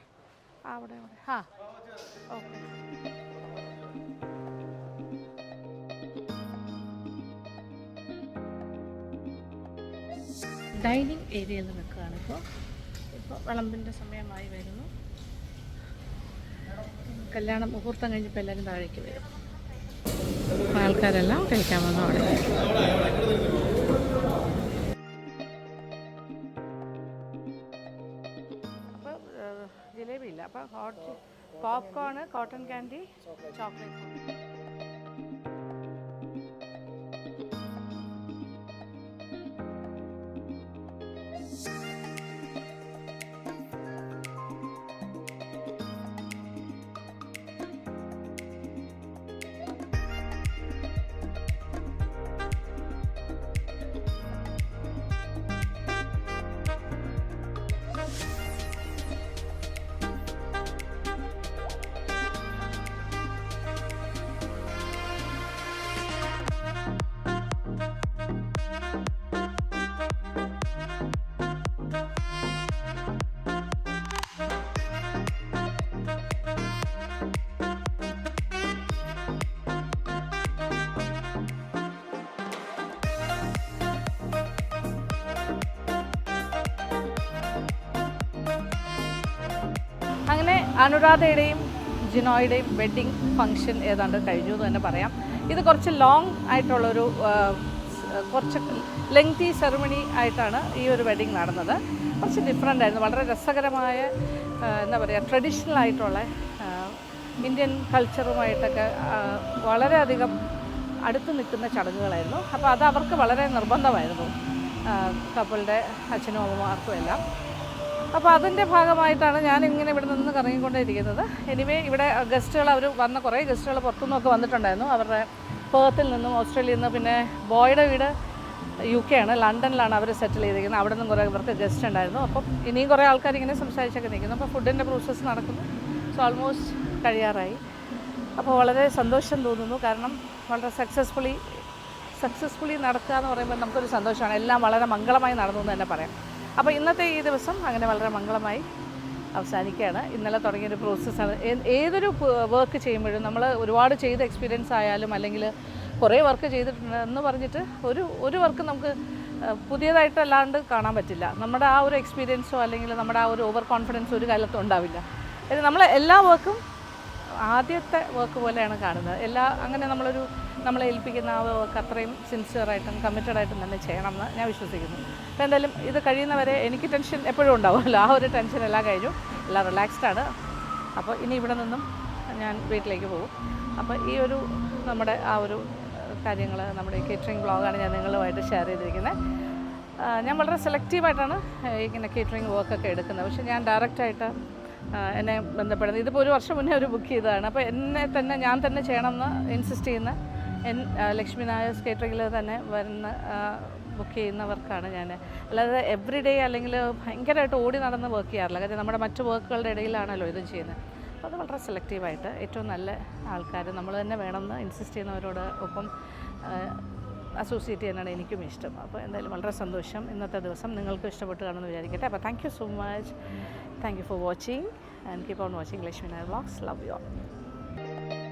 അവിടെ അവിടെ ഓക്കെ. ഡൈനിങ് ഏരിയയിൽ നിൽക്കുകയാണ് ഇപ്പോൾ വിളമ്പിൻ്റെ സമയമായി വരുന്നു. കല്യാണം മുഹൂർത്തം കഴിഞ്ഞപ്പോൾ എല്ലാവരും താഴേക്ക് വരും. ആൾക്കാരെല്ലാം കഴിക്കാൻ വന്നു അവിടെ. അപ്പോൾ ജിലേബി ഇല്ല, അപ്പോൾ പോപ്കോൺ, കോട്ടൺ ക്യാൻഡി, ചോക്ലേറ്റ്. അങ്ങനെ അനുരാധയുടെയും ജിനോയുടെയും വെഡ്ഡിങ് ഫംഗ്ഷൻ ഏതാണ്ട് കഴിഞ്ഞു എന്ന് തന്നെ പറയാം. ഇത് കുറച്ച് ലോങ് ആയിട്ടുള്ളൊരു കുറച്ച് ലെങ്തി സെറിമണി ആയിട്ടാണ് ഈ ഒരു വെഡ്ഡിങ് നടന്നത്. കുറച്ച് ഡിഫറെൻ്റ് ആയിരുന്നു. വളരെ രസകരമായ എന്താ പറയുക, ട്രഡീഷണൽ ആയിട്ടുള്ള ഇന്ത്യൻ കൾച്ചറുമായിട്ടൊക്കെ വളരെയധികം അടുത്ത് നിൽക്കുന്ന ചടങ്ങുകളായിരുന്നു. അപ്പോൾ അത് അവർക്ക് വളരെ നിർബന്ധമായിരുന്നു, കപ്പിളുടെ അച്ഛനും അമ്മമാർക്കും എല്ലാം. അപ്പോൾ അതിൻ്റെ ഭാഗമായിട്ടാണ് ഞാനിങ്ങനെ ഇവിടെ നിന്ന് കറങ്ങിക്കൊണ്ടേയിരിക്കുന്നത്. എനിവേ ഇവിടെ ഗസ്റ്റുകൾ, അവർ വന്ന കുറേ ഗസ്റ്റുകൾ പുറത്തുനിന്നൊക്കെ വന്നിട്ടുണ്ടായിരുന്നു. അവരുടെ പേർത്തിൽ നിന്നും ഓസ്ട്രേലിയയിൽ നിന്ന്. പിന്നെ ബോയുടെ വീട് UK ആണ്, ലണ്ടനിലാണ് അവർ സെറ്റിൽ ചെയ്തിരിക്കുന്നത്. അവിടെ നിന്നും കുറേ ഇവർക്ക് ഗസ്റ്റ് ഉണ്ടായിരുന്നു. അപ്പം ഇനിയും കുറേ ആൾക്കാർ ഇങ്ങനെ സംസാരിച്ചൊക്കെ നിൽക്കുന്നു. അപ്പോൾ ഫുഡിൻ്റെ പ്രോസസ്സ് നടക്കുന്നു. സോ ഓൾമോസ്റ്റ് കഴിയാറായി. അപ്പോൾ വളരെ സന്തോഷം തോന്നുന്നു. കാരണം വളരെ സക്സസ്ഫുള്ളി നടക്കുക എന്ന് പറയുമ്പോൾ നമുക്കൊരു സന്തോഷമാണ്. എല്ലാം വളരെ മംഗളമായി നടന്നു എന്ന് തന്നെ പറയാം. അപ്പോൾ ഇന്നത്തെ ഈ ദിവസം അങ്ങനെ വളരെ മംഗളമായി അവസാനിക്കുകയാണ്. ഇന്നലെ തുടങ്ങിയൊരു പ്രോസസ്സാണ്. ഏതൊരു വർക്ക് ചെയ്യുമ്പോഴും നമ്മൾ ഒരുപാട് ചെയ്ത എക്സ്പീരിയൻസ് ആയാലും അല്ലെങ്കിൽ കുറേ വർക്ക് ചെയ്തിട്ടുണ്ടെന്ന് പറഞ്ഞിട്ട് ഒരു വർക്ക് നമുക്ക് പുതിയതായിട്ടല്ലാണ്ട് കാണാൻ പറ്റില്ല. നമ്മുടെ ആ ഒരു എക്സ്പീരിയൻസോ അല്ലെങ്കിൽ നമ്മുടെ ആ ഒരു ഓവർ കോൺഫിഡൻസോ ഒരു കാലത്തും ഉണ്ടാവില്ല. നമ്മൾ എല്ലാ വർക്കും ആദ്യത്തെ വർക്ക് പോലെയാണ് കാണുന്നത്. അങ്ങനെ നമ്മളെ ഏൽപ്പിക്കുന്ന ആ വർക്ക് അത്രയും സിൻസിയറായിട്ടും കമ്മിറ്റഡായിട്ടും തന്നെ ചെയ്യണമെന്ന് ഞാൻ വിശ്വസിക്കുന്നു. അപ്പോൾ എന്തായാലും ഇത് കഴിയുന്നവരെ എനിക്ക് ടെൻഷൻ എപ്പോഴും ഉണ്ടാവുമല്ലോ, ആ ഒരു ടെൻഷൻ എല്ലാം കഴിഞ്ഞു, എല്ലാം റിലാക്സ്ഡാണ്. അപ്പോൾ ഇനി ഇവിടെ നിന്നും ഞാൻ വീട്ടിലേക്ക് പോകും. അപ്പോൾ ഈ ഒരു നമ്മുടെ ആ ഒരു കാര്യങ്ങൾ, നമ്മുടെ കേറ്ററിംഗ് വ്ളോഗാണ് ഞാൻ നിങ്ങളുമായിട്ട് ഷെയർ ചെയ്തിരിക്കുന്നത്. ഞാൻ വളരെ സെലക്റ്റീവായിട്ടാണ് ഇങ്ങനെ കേറ്ററിംഗ് വർക്കൊക്കെ എടുക്കുന്നത്. പക്ഷേ ഞാൻ ഡയറക്റ്റായിട്ട് എന്നെ ബന്ധപ്പെടുന്നത്, ഇതിപ്പോൾ 1 വർഷം മുന്നേ ഒരു ബുക്ക് ചെയ്തതാണ്. അപ്പോൾ ഞാൻ തന്നെ ചെയ്യണമെന്ന് ഇൻസിസ്റ്റ് ചെയ്യുന്ന ലക്ഷ്മി നായർ കേറ്ററിംഗിൽ തന്നെ വരുന്ന ബുക്ക് ചെയ്യുന്നവർക്കാണ് ഞാൻ. അല്ലാതെ എവറി ഡേ അല്ലെങ്കിൽ ഭയങ്കരമായിട്ട് ഓടി നടന്ന് വർക്ക് ചെയ്യാറില്ല. കാര്യം നമ്മുടെ മറ്റ് വർക്കുകളുടെ ഇടയിലാണല്ലോ ഇത് ചെയ്യുന്നത്. അപ്പോൾ അത് വളരെ സെലക്റ്റീവായിട്ട് ഏറ്റവും നല്ല ആൾക്കാർ നമ്മൾ തന്നെ വേണമെന്ന് ഇൻസിസ്റ്റ് ചെയ്യുന്നവരോട് ഒപ്പം അസോസിയേറ്റ് ചെയ്യാനാണ് എനിക്കും ഇഷ്ടം. അപ്പോൾ എന്തായാലും വളരെ സന്തോഷം. ഇന്നത്തെ ദിവസം നിങ്ങൾക്ക് ഇഷ്ടപ്പെട്ട് കാണുമെന്ന് വിചാരിക്കട്ടെ. അപ്പോൾ thank you so much. Thank you for watching and keep on watching Lakshmi Nair Vlogs. Love you all.